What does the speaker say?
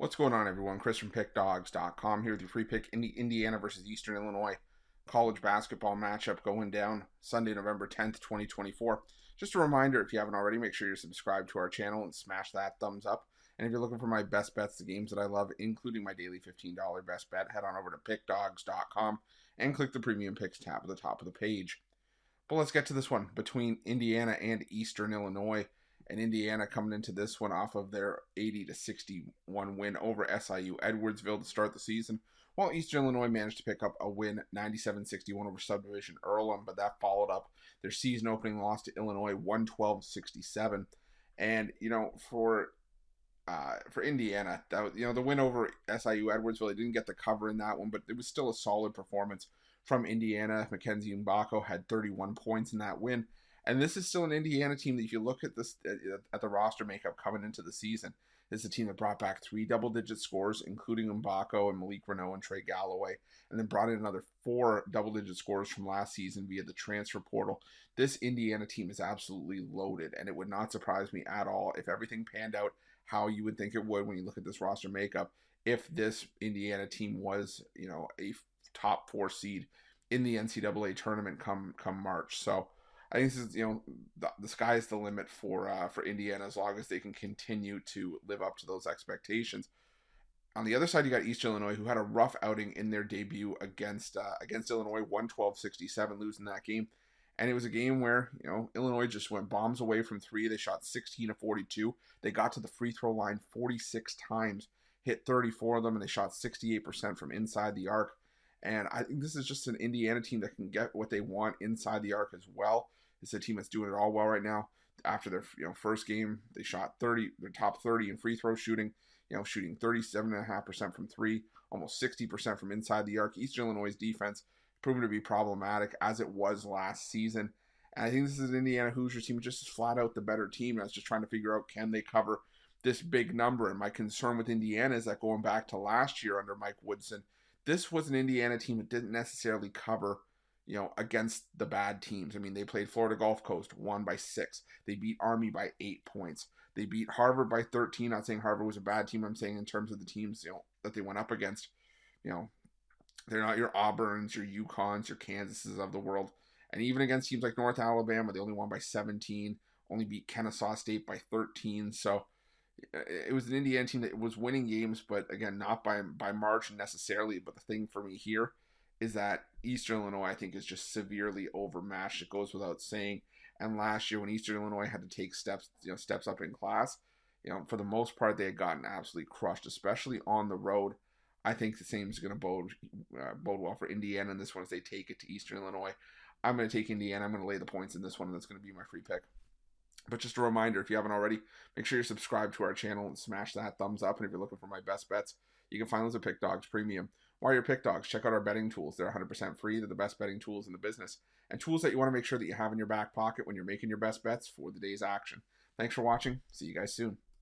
What's going on, everyone? Chris from Pickdawgz.com here with your free pick. Indiana versus Eastern Illinois college basketball matchup going down Sunday, November 10th, 2024. Just a reminder, if you haven't already, make sure you're subscribed to our channel and smash that thumbs up. And if you're looking for my best bets, the games that I love, including my daily $15 best bet, head on over to Pickdawgz.com and click the Premium Picks tab at the top of the page. But let's get to this one between Indiana and Eastern Illinois. And Indiana coming into this one off of their 80-61 win over SIU Edwardsville to start the season, while Eastern Illinois managed to pick up a win 97-61 over Subdivision Earlham, but that followed up their season opening loss to Illinois 112-67. And for Indiana, that the win over SIU Edwardsville, they didn't get the cover in that one, but it was still a solid performance from Indiana. Mackenzie Mbako had 31 points in that win. And this is still an Indiana team that if you look at this at the roster makeup coming into the season, this is a team that brought back 3 double-digit scores, including Mbako and Malik Renault and Trey Galloway, and then brought in another 4 double-digit scores from last season via the transfer portal. This Indiana team is absolutely loaded, and it would not surprise me at all if everything panned out how you would think it would when you look at this roster makeup, if this Indiana team was, a top 4 seed in the NCAA tournament come March. So I think this is, the sky is the limit for Indiana as long as they can continue to live up to those expectations. On the other side, you got East Illinois, who had a rough outing in their debut against Illinois, 112-67, losing that game. And it was a game where, Illinois just went bombs away from 3. They shot 16 of 42. They got to the free throw line 46 times, hit 34 of them, and they shot 68% from inside the arc. And I think this is just an Indiana team that can get what they want inside the arc as well. It's a team that's doing it all well right now. After their first game, they shot their top 30 in free throw shooting, shooting 37.5% from 3, almost 60% from inside the arc. Eastern Illinois' defense proven to be problematic as it was last season. And I think this is an Indiana Hoosiers team just flat out the better team. And I was just trying to figure out, can they cover this big number? And my concern with Indiana is that going back to last year under Mike Woodson, this was an Indiana team that didn't necessarily cover, against the bad teams. I mean, they played Florida Gulf Coast, won by 6. They beat Army by 8 points. They beat Harvard by 13. Not saying Harvard was a bad team. I'm saying in terms of the teams, that they went up against, they're not your Auburns, your UConns, your Kansases of the world. And even against teams like North Alabama, they only won by 17, only beat Kennesaw State by 13. So it was an Indiana team that was winning games, but again, not by margin necessarily. But the thing for me here is that Eastern Illinois, I think, is just severely overmatched. It goes without saying. And last year, when Eastern Illinois had to take steps up in class, for the most part, they had gotten absolutely crushed, especially on the road. I think the same is going to bode well for Indiana in this one as they take it to Eastern Illinois. I'm going to take Indiana. I'm going to lay the points in this one, and that's going to be my free pick. But just a reminder, if you haven't already, make sure you're subscribed to our channel and smash that thumbs up. And if you're looking for my best bets, you can find those at Pickdawgz Premium. While you're Pickdawgz, check out our betting tools. They're 100% free. They're the best betting tools in the business, and tools that you want to make sure that you have in your back pocket when you're making your best bets for the day's action. Thanks for watching. See you guys soon.